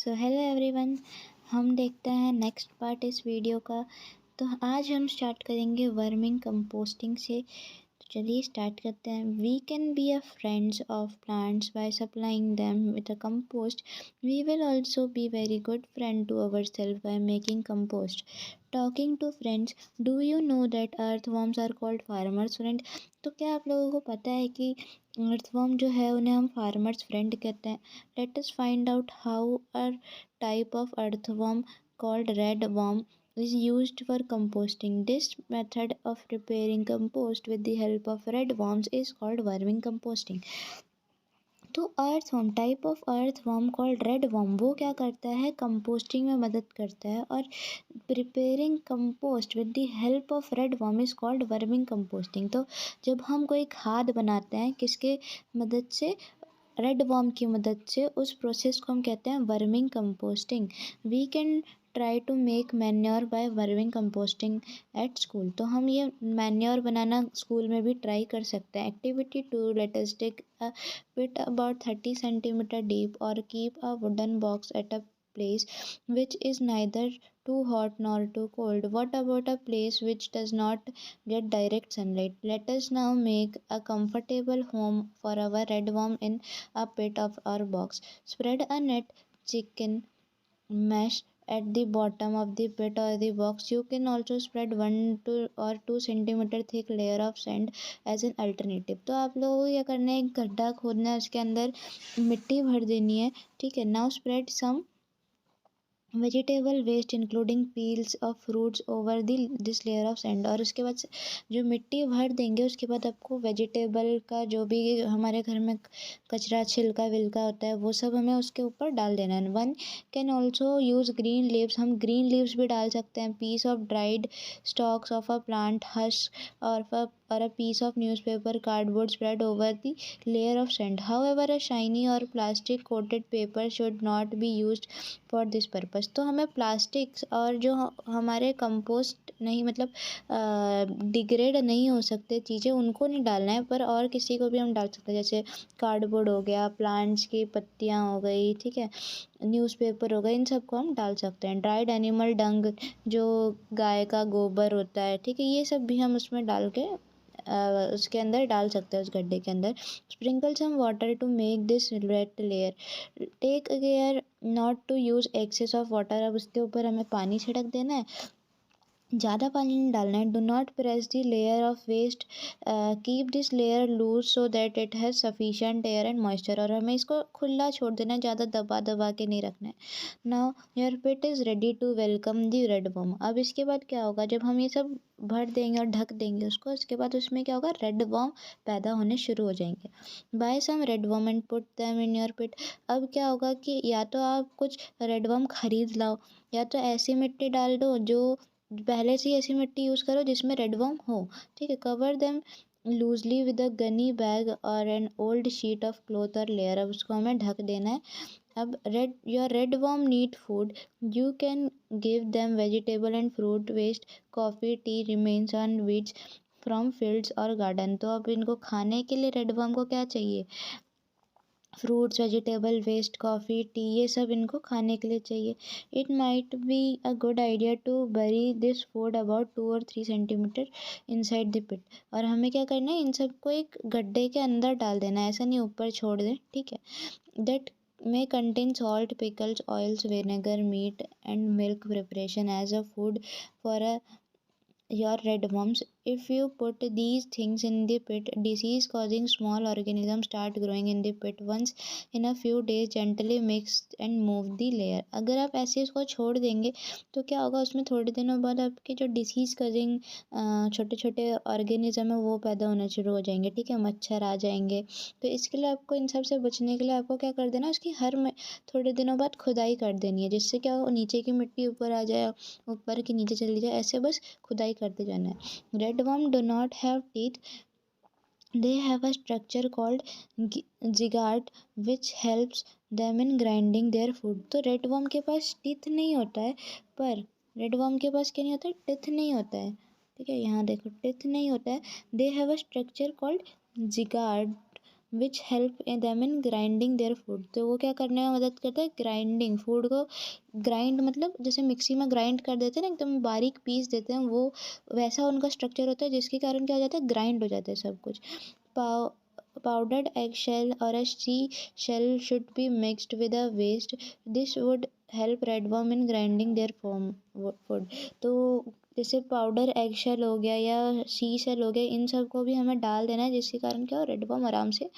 So hello everyone, हम देखते हैं नेक्स्ट पार्ट इस वीडियो का। तो आज हम स्टार्ट करेंगे वर्मिंग कंपोस्टिंग से। तो चलिए स्टार्ट करते हैं। We can be a friends of plants by supplying them with a compost. We will also be very good friend to our self by making compost. Talking to friends, do you know that earthworms are called farmers friend. तो क्या आप लोगों को पता है कि earthworm जो है उन्हें हम फार्मर्स फ्रेंड कहते हैं। Let us find out how a type of earthworm called red worm is used for composting. This method of preparing compost with the help of red worms is called worming composting. तो earthworm, type of earthworm called red worm, वो क्या करता है, composting में मदद करता है। और preparing compost with the help of red worm is called worming composting. तो जब हम कोई खाद बनाते हैं किसके मदद से, रेड वर्म की मदद से, उस प्रोसेस को हम कहते हैं worming composting. We can try to make manure by worming composting at school. तो हम ये मैन्योर बनाना स्कूल में भी ट्राई कर सकते हैं। Activity two, let us dig a pit about 30 centimeter deep or keep a wooden box at a place which is neither too hot nor too cold. What about a place which does not get direct sunlight? Let us now make a comfortable home for our red worm in a pit of our box. Spread a net chicken mesh at the bottom of the pit or the box. You can also spread 1 to 2 centimeter thick layer of sand as an alternative. तो आप लोगों को क्या करना है, एक गड्ढा खोदना है, उसके अंदर मिट्टी भर देनी है, ठीक है। Now spread some vegetable waste including peels of fruits over this layer of sand. और उसके बाद जो मिट्टी भर देंगे उसके बाद आपको वेजिटेबल का जो भी हमारे घर में कचरा छिलका विलका होता है वो सब हमें उसके ऊपर डाल देना है। One can also use green leaves, हम ग्रीन लीव्स भी डाल सकते हैं। Piece of dried stalks of a plant husk or a piece of newspaper cardboard spread over the layer of sand. However, a shiny or plastic coated paper should not be used for this purpose. तो हमें plastics और जो हमारे compost नहीं, मतलब degrade नहीं हो सकते चीज़ें, उनको नहीं डालना है, पर और किसी को भी हम डाल सकते हैं। जैसे कार्डबोर्ड हो गया, प्लांट्स की पत्तियाँ हो गई, ठीक है, न्यूज़पेपर हो गया, इन सबको हम डाल सकते हैं। ड्राइड एनिमल डंग, जो गाय का गोबर होता है, ठीक है, ये सब भी हम उसमें डाल के उसके अंदर डाल सकते हैं, उस गड्ढे के अंदर। Sprinkle some water to make this wet layer. Take care not to use excess of water. अब उसके ऊपर हमें पानी छिड़क देना है, ज़्यादा पानी नहीं डालना है। Do not press the layer of waste, keep this layer loose so that it has sufficient air and moisture. और हमें इसको खुला छोड़ देना है, ज़्यादा दबा दबा के नहीं रखना है। Now your pit is ready to welcome the red worm. अब इसके बाद क्या होगा, जब हम ये सब भर देंगे और ढक देंगे उसको, उसके बाद उसमें क्या होगा, रेड वर्म पैदा होने शुरू हो जाएंगे। Buy some red worm and put them in your pit. अब क्या होगा कि या तो आप कुछ रेड वर्म खरीद लाओ, या तो ऐसी मिट्टी डाल दो, जो पहले से ही ऐसी मिट्टी यूज़ करो जिसमें रेड वर्म हो, ठीक है। Cover them loosely with a gunny bag और an old sheet of cloth और लेयर। अब उसको हमें ढक देना है। अब your red worm need food. You can give them vegetable and fruit waste, coffee, tea remains on weeds from fields और गार्डन। तो अब इनको खाने के लिए रेड वर्म को क्या चाहिए, fruits, vegetable waste, coffee, tea, ये सब इनको खाने के लिए चाहिए। It might be a good idea to bury this food about 2 or 3 centimeter inside the pit. और हमें क्या करना है, इन सबको एक गड्ढे के अंदर डाल देना है, ऐसा नहीं ऊपर छोड़ दें, ठीक है। That may contain salt, pickles, oils, vinegar, meat and milk preparation as a food for your red worms. If you put these things in the pit, disease causing small organisms start growing in the pit. Once in a few days gently mix and move the layer. अगर आप ऐसे इसको छोड़ देंगे तो क्या होगा, उसमें थोड़े दिनों बाद आपके जो डिसीज़ कजिंग छोटे छोटे ऑर्गेनिज्म है वो पैदा होना शुरू हो जाएंगे, ठीक है, मच्छर आ जाएंगे। तो इसके लिए आपको, इन सब से बचने के लिए आपको क्या कर देना, उसकी हर में थोड़े दिनों बाद खुदाई कर देनी है, जिससे क्या हो, नीचे की मिट्टी ऊपर आ जाए, ऊपर की नीचे चली जाए, ऐसे बस खुदाई करते जाना है। Red worm do not have teeth, they have a structure called ziggurat which helps them in grinding their food. तो रेड वर्म के पास टीथ नहीं होता है, पर रेड वर्म के पास क्या नहीं होता है, टिथ नहीं होता है, ठीक है, यहाँ देखो टिथ नहीं होता है। They have a structure called gizzard which help them in grinding their food. तो वो क्या करने में मदद करता है, ग्राइंडिंग, फूड को ग्राइंड मतलब जैसे मिक्सी में ग्राइंड कर देते हैं ना, एकदम बारीक पीस देते हैं, वो वैसा उनका स्ट्रक्चर होता है, जिसके कारण क्या हो जाता है, ग्राइंड हो जाता है सब कुछ। Powdered eggshell or a sea shell should be mixed with a waste. This would help redworm in grinding their food. तो जैसे पाउडर एग शेल हो गया या सी शेल हो गया, इन सब को भी हमें डाल देना है, जिसके कारण क्या हो, रेडवर्म आराम से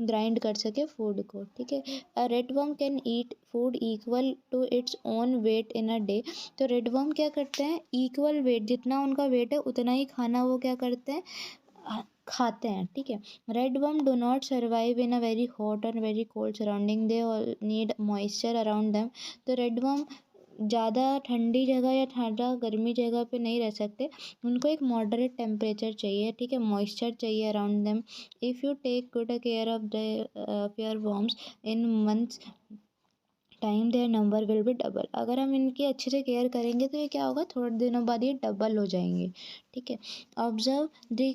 ग्राइंड कर सके फूड को, ठीक है। A redworm can eat food equal to its own weight in a day. तो रेडवर्म क्या करते हैं, इक्वल वेट, जितना उनका वेट है उतना ही खाना वो क्या करते हैं, खाते हैं, ठीक है। Redworm do not survive in a very hot और very cold surrounding, they all need moisture around them. तो रेडवर्म ज़्यादा ठंडी जगह या ज़्यादा गर्मी जगह पे नहीं रह सकते, उनको एक मॉडरेट टेम्परेचर चाहिए, ठीक है, मॉइस्चर चाहिए around them. If you take good care of your worms in months time their number will be double. अगर हम इनकी अच्छे से केयर करेंगे तो ये क्या होगा, थोड़े दिनों बाद ये डबल हो जाएंगे, ठीक है। Observe the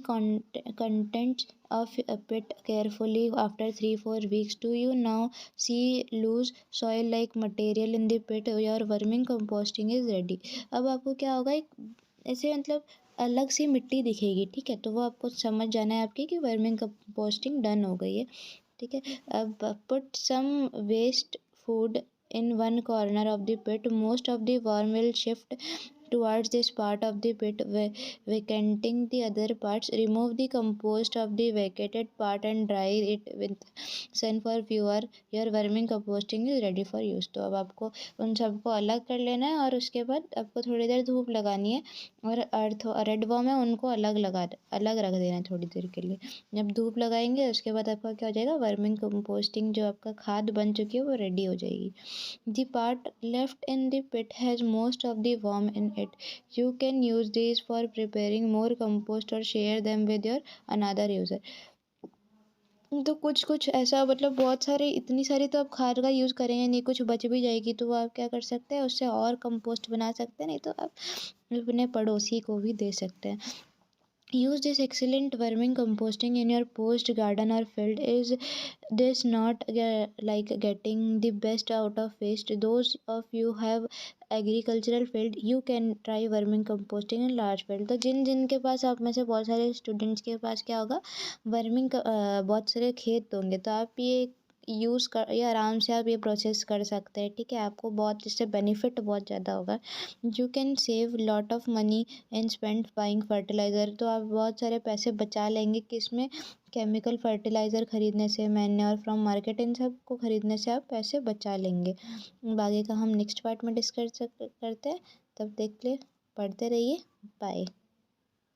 contents of a pit carefully after 3-4 weeks. Do you now see loose soil like material in the pit? Your verming composting is ready. अब आपको क्या होगा, एक ऐसे मतलब अलग सी मिट्टी दिखेगी, ठीक है, तो वो आपको समझ जाना है आपकी कि वर्मिंग कंपोस्टिंग डन हो गई है, ठीक है। अब put some waste food in one corner of the pit. Most of the worm will shift towards this part of the pit, vacating the other parts. Remove the compost of the vacated part and dry it with sun for few hours. Your verming composting is ready for use. तो अब आपको उन सबको अलग कर लेना है और उसके बाद आपको थोड़ी देर धूप लगानी है, और अर्थ रेड वर्म है उनको अलग रख देना है थोड़ी देर के लिए। जब धूप लगाएंगे उसके बाद आपका क्या हो जाएगा, वर्मिंग कंपोस्टिंग जो आपका खाद बन चुकी है वो रेडी हो जाएगी। The part left in the pit has most of the worm in it. You can use these for preparing more compost or share them with your another user. तो कुछ ऐसा मतलब बहुत सारे, इतनी सारी तो आप खाद का यूज़ करेंगे नहीं, कुछ बच भी जाएगी तो वो आप क्या कर सकते हैं, उससे और कंपोस्ट बना सकते हैं, नहीं तो आप अपने पड़ोसी को भी दे सकते हैं। Use this excellent verming composting in your post garden or field. Is this not like getting the best out of waste? Those of you have agricultural field, you can try verming composting in large field. तो जिन जिन के पास, आप में से बहुत सारे students के पास क्या होगा, वर्मिंग बहुत सारे खेत होंगे, तो आप ये यूज़ कर, ये आराम से आप ये प्रोसेस कर सकते हैं, ठीक है। आपको बहुत इससे बेनिफिट बहुत ज़्यादा होगा। You can save lot of money and spend buying fertiliser. तो आप बहुत सारे पैसे बचा लेंगे, किसमें, केमिकल फर्टिलाइज़र ख़रीदने से, मैन्योर फ्रॉम मार्केट, इन सब को ख़रीदने से आप पैसे बचा लेंगे। बाकी का हम नेक्स्ट पार्ट में डिस्कस करते हैं, तब देख ले, पढ़ते रहिए, बाय।